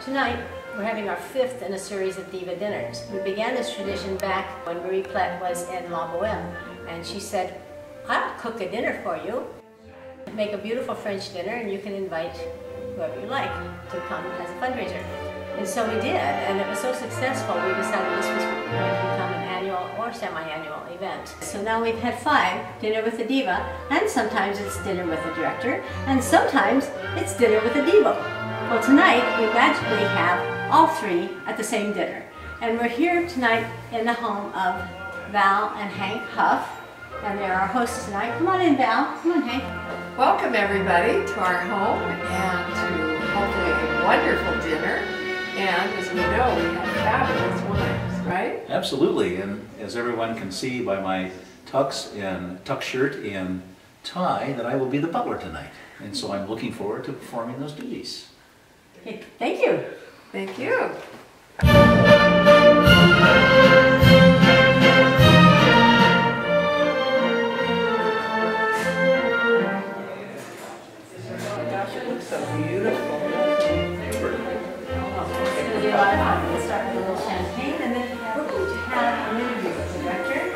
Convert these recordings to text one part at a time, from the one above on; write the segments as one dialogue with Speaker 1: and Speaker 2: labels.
Speaker 1: Tonight, we're having our 5th in a series of Diva dinners. We began this tradition back when Marie Plett was in La Boheme, and she said, I'll cook a dinner for you. Make a beautiful French dinner, and you can invite whoever you like to come as a fundraiser. And so we did, and it was so successful, we decided this was going to become an annual or semi-annual event. So now we've had 5, dinner with the diva, and sometimes it's dinner with the director, and sometimes it's dinner with the diva. Well, tonight we magically have all 3 at the same dinner. And we're here tonight in the home of Val and Hank Huff, and they're our hosts tonight. Come on in, Val. Come on, Hank.
Speaker 2: Welcome everybody to our home and to hopefully a wonderful dinner. And as we know, we have fabulous wines, right?
Speaker 3: Absolutely, and as everyone can see by my tuck shirt and tie, that I will be the butler tonight. And so I'm looking forward to performing those duties.
Speaker 1: Okay, thank you.
Speaker 2: Thank you. So beautiful.
Speaker 1: We'll start with a little champagne, and then we're going to have an interview with the director.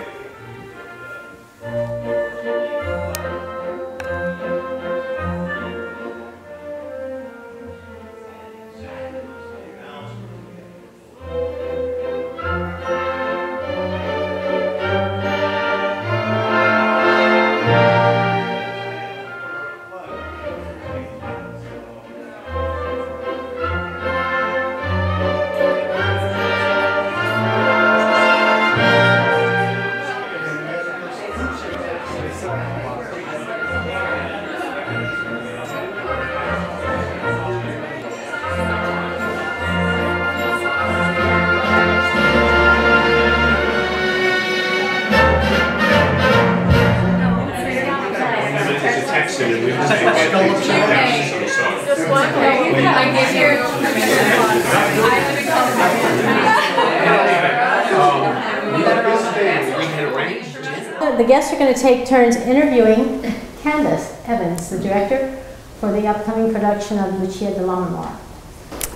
Speaker 1: The guests are going to take turns interviewing Candace Evans, the director, for the upcoming production of Lucia de Livermore.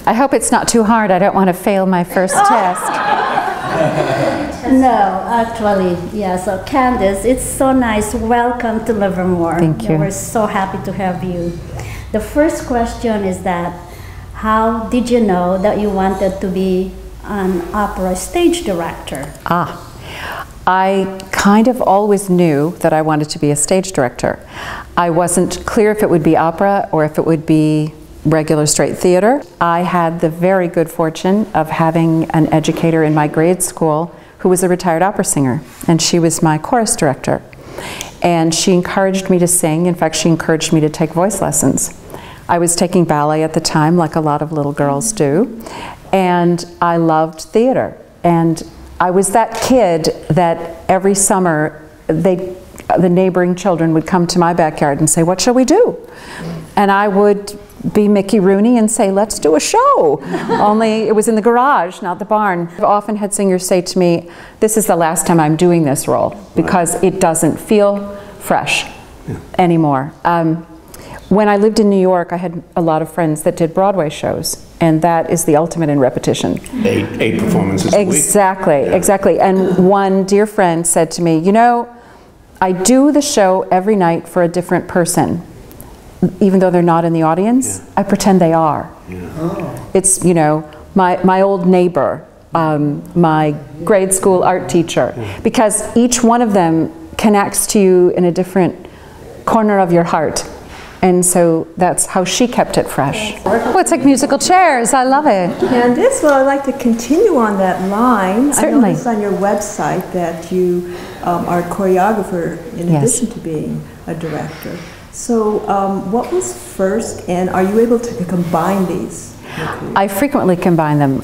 Speaker 4: I hope it's not too hard. I don't want to fail my first test.
Speaker 5: No, actually, yeah. So Candace, it's so nice. Welcome to Livermore.
Speaker 4: Thank you.
Speaker 5: We're so happy to have you. The first question is that, how did you know that you wanted to be an opera stage director?
Speaker 4: I kind of always knew that I wanted to be a stage director. I wasn't clear if it would be opera or if it would be regular straight theater. I had the very good fortune of having an educator in my grade school who was a retired opera singer, and she was my chorus director. And she encouraged me to sing. In fact, she encouraged me to take voice lessons. I was taking ballet at the time, like a lot of little girls do, and I loved theater. And I was that kid that every summer the neighboring children would come to my backyard and say, what shall we do? And I would be Mickey Rooney and say, let's do a show. Only it was in the garage, not the barn. I've often had singers say to me, this is the last time I'm doing this role because it doesn't feel fresh anymore. When I lived in New York, I had a lot of friends that did Broadway shows, and that is the ultimate in repetition.
Speaker 6: Eight performances a week.
Speaker 4: Exactly, exactly. And one dear friend said to me, you know, I do the show every night for a different person. Even though they're not in the audience, I pretend they are. It's, you know, my old neighbor, my grade school art teacher, because each one of them connects to you in a different corner of your heart. And so that's how she kept it fresh. Oh, it's like musical chairs. I love it.
Speaker 7: Candace, well, I'd like to continue on that line.
Speaker 4: Certainly.
Speaker 7: I noticed on your website that you are a choreographer in addition to being a director. So what was first, and are you able to combine these?
Speaker 4: I frequently combine them.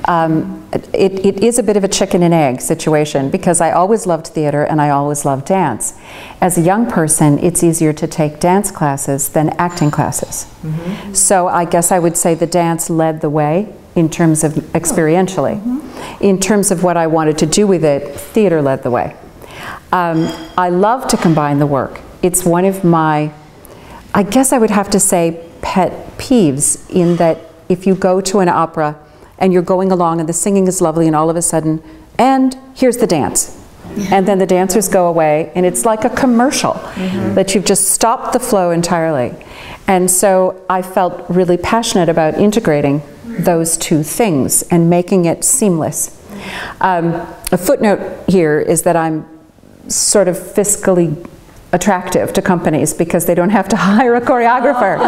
Speaker 4: It is a bit of a chicken and egg situation because I always loved theater and I always loved dance. As a young person, it's easier to take dance classes than acting classes. So I guess I would say the dance led the way in terms of experientially. In terms of what I wanted to do with it, theater led the way. I love to combine the work. It's one of my, I guess I would have to say, pet peeves, in that if you go to an opera and you're going along and the singing is lovely, and all of a sudden, and here's the dance. And then the dancers go away, and it's like a commercial that you've just stopped the flow entirely. And so I felt really passionate about integrating those two things and making it seamless. A footnote here is that I'm sort of fiscally attractive to companies because they don't have to hire a choreographer.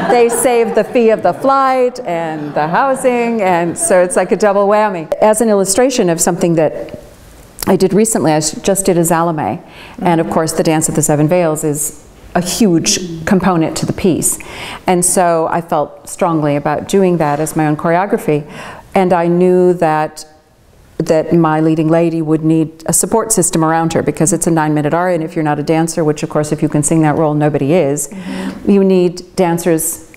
Speaker 4: They save the fee of the flight and the housing, and so it's like a double whammy. As an illustration of something that I did recently, I just did a Salome, and of course the Dance of the Seven Veils is a huge component to the piece. And so I felt strongly about doing that as my own choreography, and I knew that my leading lady would need a support system around her because it's a 9-minute aria, and if you're not a dancer, which of course if you can sing that role nobody is, you need dancers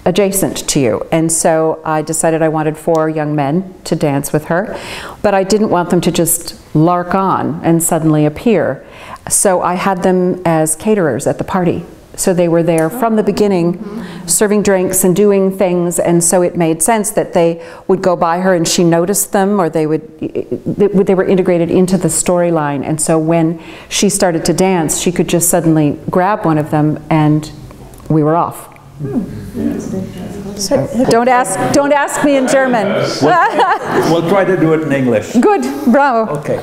Speaker 4: adjacent to you. And so I decided I wanted 4 young men to dance with her, but I didn't want them to just lark on and suddenly appear. So I had them as caterers at the party. So they were there from the beginning, serving drinks and doing things, and so it made sense that they would go by her and she noticed them, or they were integrated into the storyline. And so when she started to dance, she could just suddenly grab one of them and we were off. So, don't ask me in German.
Speaker 6: We'll try to do it in English.
Speaker 4: Good, bravo.
Speaker 6: Okay.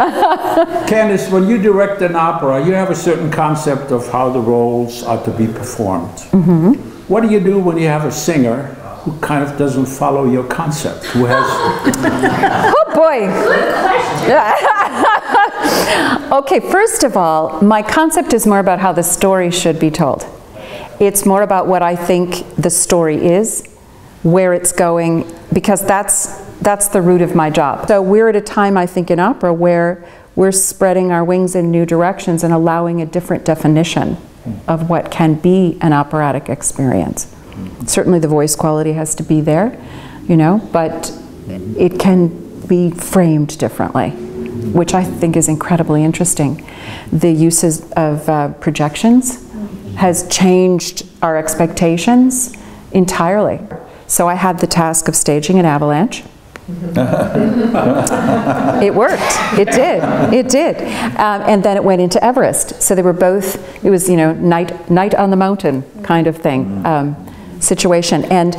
Speaker 6: Candice, when you direct an opera, you have a certain concept of how the roles are to be performed. What do you do when you have a singer who kind of doesn't follow your concept, who has...
Speaker 4: Oh boy. Okay, first of all, my concept is more about how the story should be told. It's more about what I think the story is, where it's going, because that's the root of my job. So we're at a time, I think, in opera where we're spreading our wings in new directions and allowing a different definition of what can be an operatic experience. Certainly the voice quality has to be there, you know, but it can be framed differently, which I think is incredibly interesting. The uses of projections has changed our expectations entirely. So I had the task of staging an avalanche. It worked. It did. It did. And then it went into Everest. So they were both, it was, you know, night on the mountain kind of thing, situation. And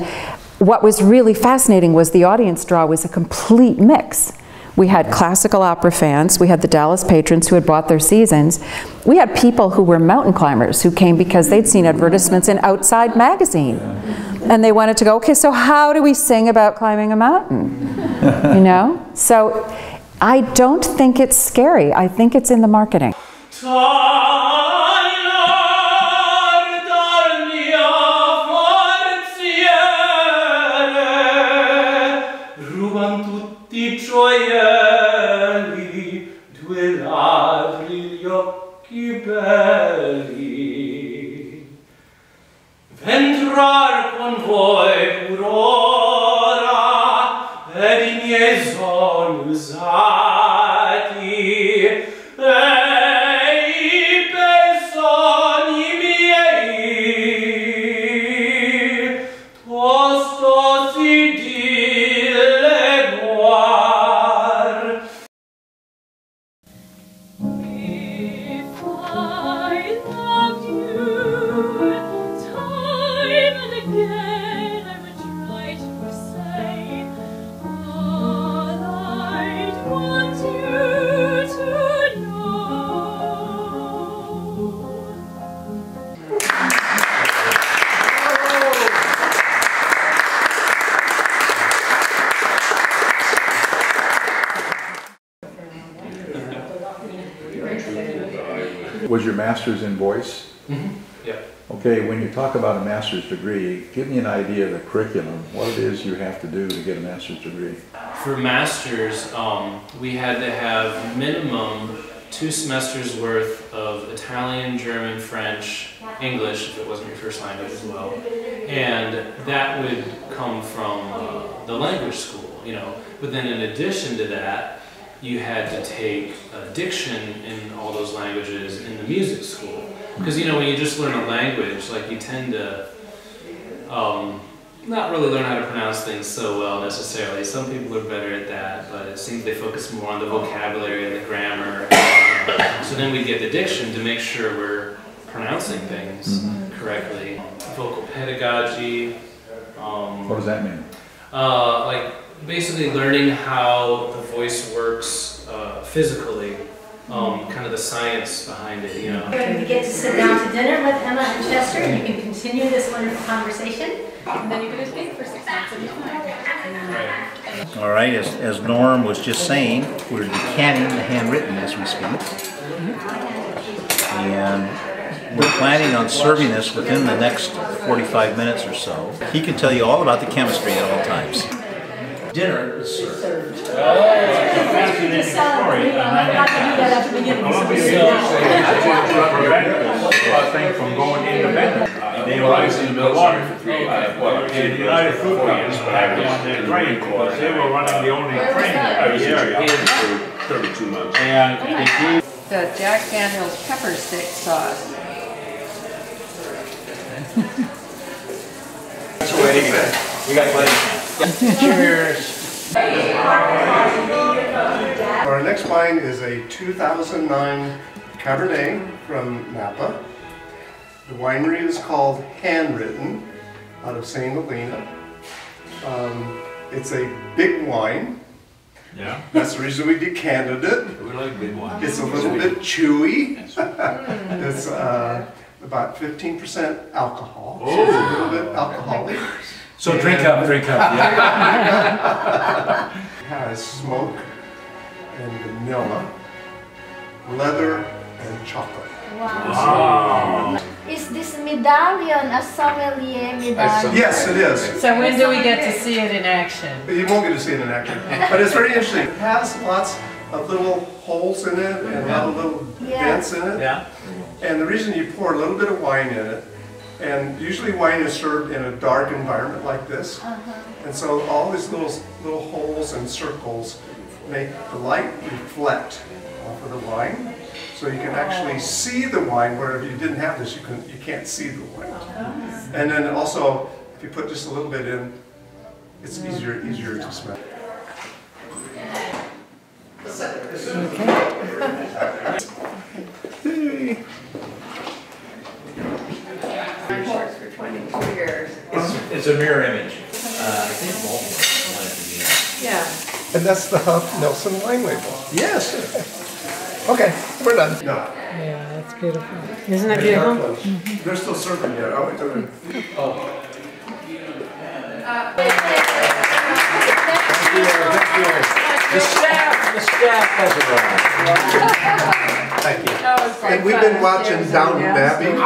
Speaker 4: what was really fascinating was the audience draw was a complete mix. We had classical opera fans, we had the Dallas patrons who had bought their seasons. We had people who were mountain climbers who came because they'd seen advertisements in Outside magazine. And they wanted to go, okay, so how do we sing about climbing a mountain? You know? So I don't think it's scary, I think it's in the marketing.
Speaker 8: Ventrar con voi purora ed I miei sogni usati e I sogni miei tosto si dileguar. If I loved you time and again, I would try to say all I'd want you to know.
Speaker 9: Was your master's in voice?
Speaker 8: Yeah.
Speaker 9: Okay, when you talk about a master's degree, give me an idea of the curriculum, what it is you have to do to get a master's degree.
Speaker 8: For masters, we had to have minimum 2 semesters worth of Italian, German, French, English, if it wasn't your first language as well. And that would come from the language school, you know. But then in addition to that, you had to take diction in all those languages in the music school. Because, you know, when you just learn a language, like, you tend to not really learn how to pronounce things so well necessarily. Some people are better at that, but it seems they focus more on the vocabulary and the grammar. So then we get the diction to make sure we're pronouncing things correctly. Vocal pedagogy.
Speaker 9: What does that mean?
Speaker 8: Like basically learning how the voice works physically. Kind of the science behind it, you know.
Speaker 1: When you get to sit down to dinner with Emma and Chester, you can continue this wonderful conversation, and then you can escape for 6 months of your time.
Speaker 3: All right, as Norm was just saying, we're decanting the handwritten as we speak. And we're planning on serving this within the next 45 minutes or so. He can tell you all about the chemistry at all times. Dinner is served.
Speaker 1: Fascinating story. I forgot to do that at the beginning.
Speaker 6: Thing from going independent.
Speaker 10: They were in the military for 3 years.
Speaker 6: And United Fruit Company back on their train course. They were running the only train in the area.
Speaker 10: For 32 months.
Speaker 6: And they gave
Speaker 2: The Jack Daniel's pepper stick sauce.
Speaker 3: We got plenty. Cheers.
Speaker 11: Our next wine is a 2009 Cabernet from Napa. The winery is called Handwritten out of St. Helena. It's a big wine.
Speaker 6: Yeah.
Speaker 11: That's the reason we decanted it.
Speaker 6: We like big wines.
Speaker 11: It's a little bit chewy. It's about 15% alcohol. So it's a little bit alcoholic.
Speaker 3: So drink up, yeah.
Speaker 11: Has smoke and vanilla, leather and chocolate.
Speaker 5: Wow. Is this medallion a sommelier medallion?
Speaker 11: Yes, it is.
Speaker 2: So when do we get to see it in action?
Speaker 11: You won't get to see it in action, but it's very interesting. It has lots of little holes in it and a lot of little vents in it.
Speaker 3: Yeah.
Speaker 11: And the reason you pour a little bit of wine in it, and usually wine is served in a dark environment like this, and so all these little holes and circles make the light reflect off of the wine, so you can actually see the wine. Where if you didn't have this, you can't see the wine. And then also, if you put just a little bit in, it's easier to smell.
Speaker 2: Okay. For 22 years.
Speaker 3: It's a mirror image. I think
Speaker 2: Yeah.
Speaker 11: And that's the Huff Nelson wine label. Yes. Okay, we're done. No.
Speaker 2: Yeah, that's beautiful. Isn't that beautiful?
Speaker 11: They're still serving yet. I'll wait till they're...
Speaker 3: The staff has arrived.
Speaker 11: Thank you. And we've been watching Downton Abbey. And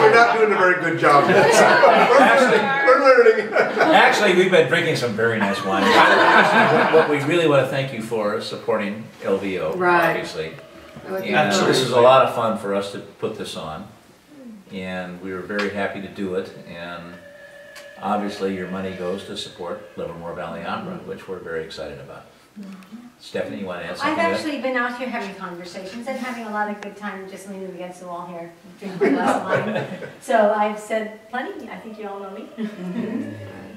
Speaker 11: we're not doing a very good job yet. So we're learning.
Speaker 3: Actually, we've been drinking some very nice wine. What we really want to thank you for is supporting LVO, obviously. And so this is a lot of fun for us to put this on. And we were very happy to do it. And obviously your money goes to support Livermore Valley Opera, which we're very excited about. Stephanie, you want to add something?
Speaker 1: I've actually been out here having conversations and having a lot of good time just leaning against the wall here, drinking a glass of wine. So I've said plenty. I think you all know me.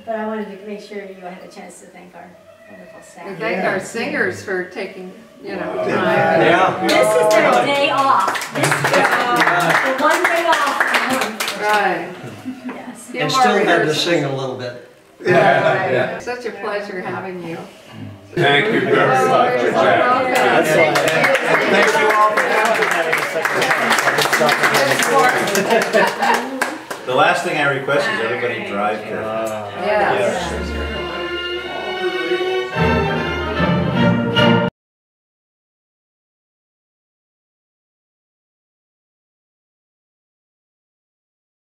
Speaker 1: But I wanted to make sure you had a chance to thank our wonderful staff.
Speaker 2: We thank our singers for taking, time.
Speaker 3: Yeah.
Speaker 1: This is their day off. This is the one day off.
Speaker 2: Right.
Speaker 1: Yes.
Speaker 2: And still had to
Speaker 11: sing a little bit.
Speaker 2: Yeah. Such a pleasure having you.
Speaker 6: Thank you very much.
Speaker 2: You're so welcome.
Speaker 3: Thank you all for having us. The last thing I request is everybody drive carefully.
Speaker 2: Yes.